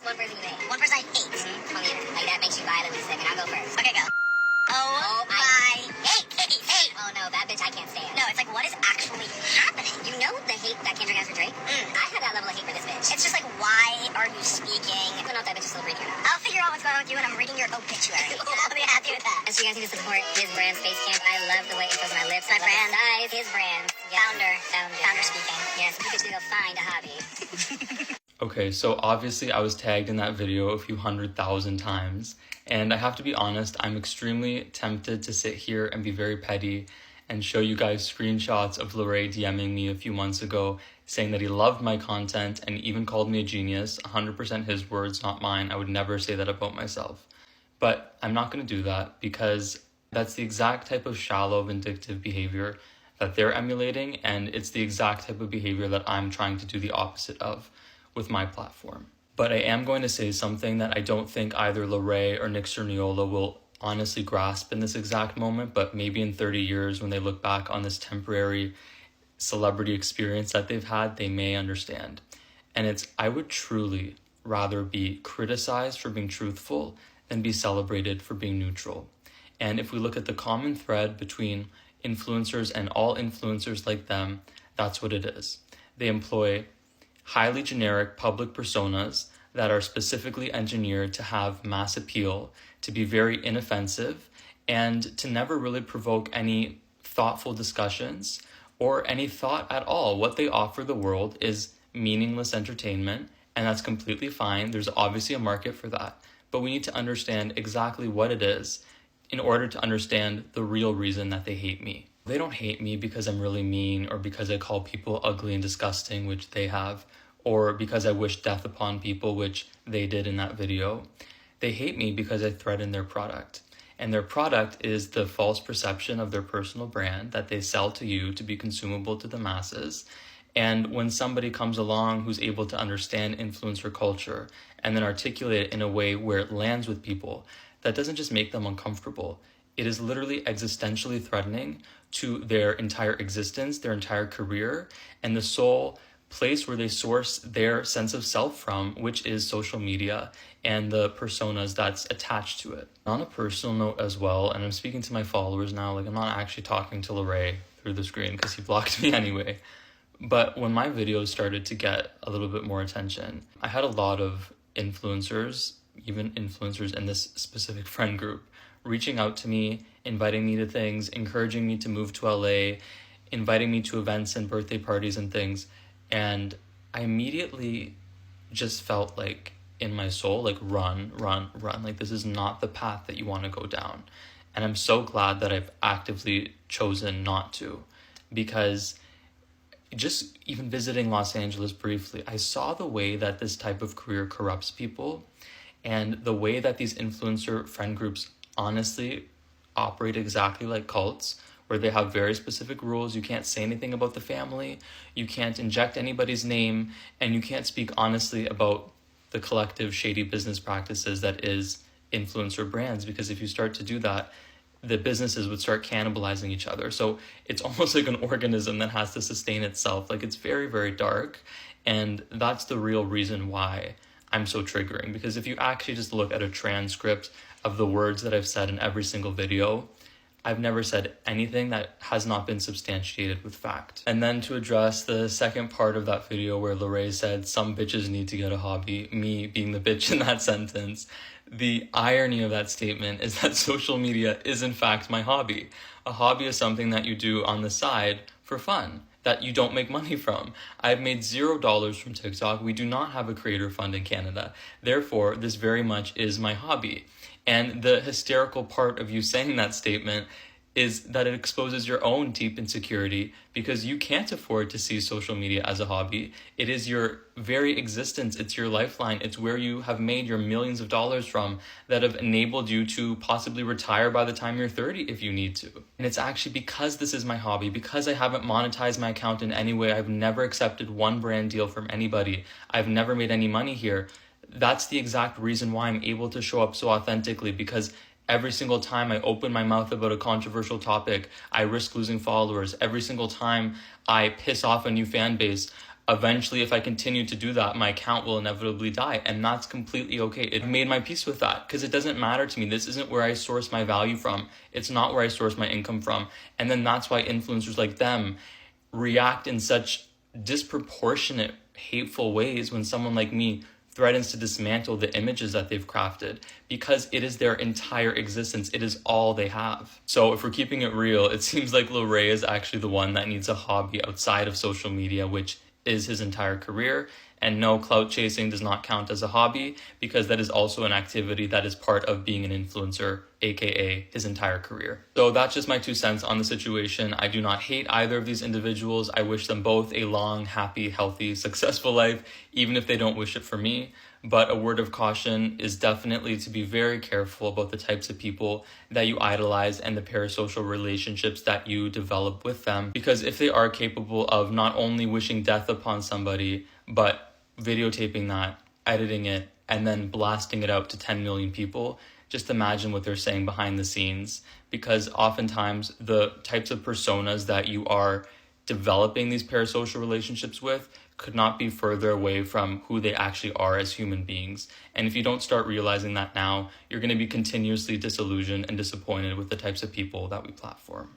one person you hate. One person I hate. Tell me like that makes you violently sick, and I'll go first. Okay, go. Oh my hate. Oh no, that bitch I can't stand. No, it's like, what is actually happening? You know the hate that Kendrick has for Drake? I have that level of hate for this bitch. It's just like, why are you speaking? I don't know if that bitch is still breathing or not. I'll figure out what's going on with you when I'm reading your obituary. I'll be happy with that. And so you guys need to support his brand, Space Camp. I love the way it fills my lips. My brand. Size. His brand. Yeah. Founder speaking. Yes, you could go find a hobby. Okay, so obviously I was tagged in that video a few 100,000 times, and I have to be honest, I'm extremely tempted to sit here and be very petty and show you guys screenshots of larray DMing me a few months ago saying that he loved my content and even called me a genius. 100% his words, not mine. I would never say that about myself. But I'm not going to do that because that's the exact type of shallow, vindictive behavior that they're emulating, and it's the exact type of behavior that I'm trying to do the opposite of with my platform. But I am going to say something that I don't think either Larray or Nick Cerniola will honestly grasp in this exact moment, but maybe in 30 years when they look back on this temporary celebrity experience that they've had, they may understand. And it's, I would truly rather be criticized for being truthful than be celebrated for being neutral. And if we look at the common thread between influencers and all influencers like them, that's what it is. They employ highly generic public personas that are specifically engineered to have mass appeal, to be very inoffensive, and to never really provoke any thoughtful discussions or any thought at all. What they offer the world is meaningless entertainment, and that's completely fine. There's obviously a market for that, but we need to understand exactly what it is in order to understand the real reason that they hate me. They don't hate me because I'm really mean or because I call people ugly and disgusting, which they have, or because I wish death upon people, which they did in that video. They hate me because I threaten their product. And their product is the false perception of their personal brand that they sell to you to be consumable to the masses. And when somebody comes along who's able to understand influencer culture and then articulate it in a way where it lands with people, that doesn't just make them uncomfortable. It is literally existentially threatening to their entire existence, their entire career, and the sole place where they source their sense of self from, which is social media and the personas that's attached to it. On a personal note as well, and I'm speaking to my followers now, like I'm not actually talking to Larray through the screen because he blocked me anyway. But when my videos started to get a little bit more attention, I had a lot of influencers, even influencers in this specific friend group, reaching out to me, inviting me to things, encouraging me to move to LA, inviting me to events and birthday parties and things. And I immediately just felt like in my soul, like run. Like this is not the path that you want to go down. And I'm so glad that I've actively chosen not to, because just even visiting Los Angeles briefly, I saw the way that this type of career corrupts people and the way that these influencer friend groups honestly operate exactly like cults, where they have very specific rules. You can't say anything about the family, you can't inject anybody's name, and you can't speak honestly about the collective shady business practices that is influencer brands, because if you start to do that, the businesses would start cannibalizing each other. So it's almost like an organism that has to sustain itself. Like it's very, very dark. And that's the real reason why I'm so triggering, because if you actually just look at a transcript of the words that I've said in every single video, I've never said anything that has not been substantiated with fact. And then to address the second part of that video where Larray said some bitches need to get a hobby, me being the bitch in that sentence, the irony of that statement is that social media is in fact my hobby. A hobby is something that you do on the side for fun, that you don't make money from. I've made $0 from TikTok. We do not have a creator fund in Canada. Therefore, this very much is my hobby. And the hysterical part of you saying that statement is that it exposes your own deep insecurity, because you can't afford to see social media as a hobby. It is your very existence. It's your lifeline. It's where you have made your millions of dollars from that have enabled you to possibly retire by the time you're 30 if you need to. And it's actually because this is my hobby, because I haven't monetized my account in any way. I've never accepted one brand deal from anybody. I've never made any money here. That's the exact reason why I'm able to show up so authentically, because every single time I open my mouth about a controversial topic, I risk losing followers. Every single time I piss off a new fan base, eventually, if I continue to do that, my account will inevitably die, and that's completely okay. It made my peace with that because it doesn't matter to me. This isn't where I source my value from. It's not where I source my income from. And then that's why influencers like them react in such disproportionate, hateful ways when someone like me threatens to dismantle the images that they've crafted, because it is their entire existence. It is all they have. So if we're keeping it real, it seems like Larray is actually the one that needs a hobby outside of social media, which is his entire career. And no, clout chasing does not count as a hobby, because that is also an activity that is part of being an influencer, aka his entire career. So that's just my 2 cents on the situation. I do not hate either of these individuals. I wish them both a long, happy, healthy, successful life, even if they don't wish it for me. But a word of caution is definitely to be very careful about the types of people that you idolize and the parasocial relationships that you develop with them. Because if they are capable of not only wishing death upon somebody, but videotaping that, editing it, and then blasting it out to 10 million people, just imagine what they're saying behind the scenes. Because oftentimes the types of personas that you are developing these parasocial relationships with could not be further away from who they actually are as human beings. And if you don't start realizing that now, you're going to be continuously disillusioned and disappointed with the types of people that we platform.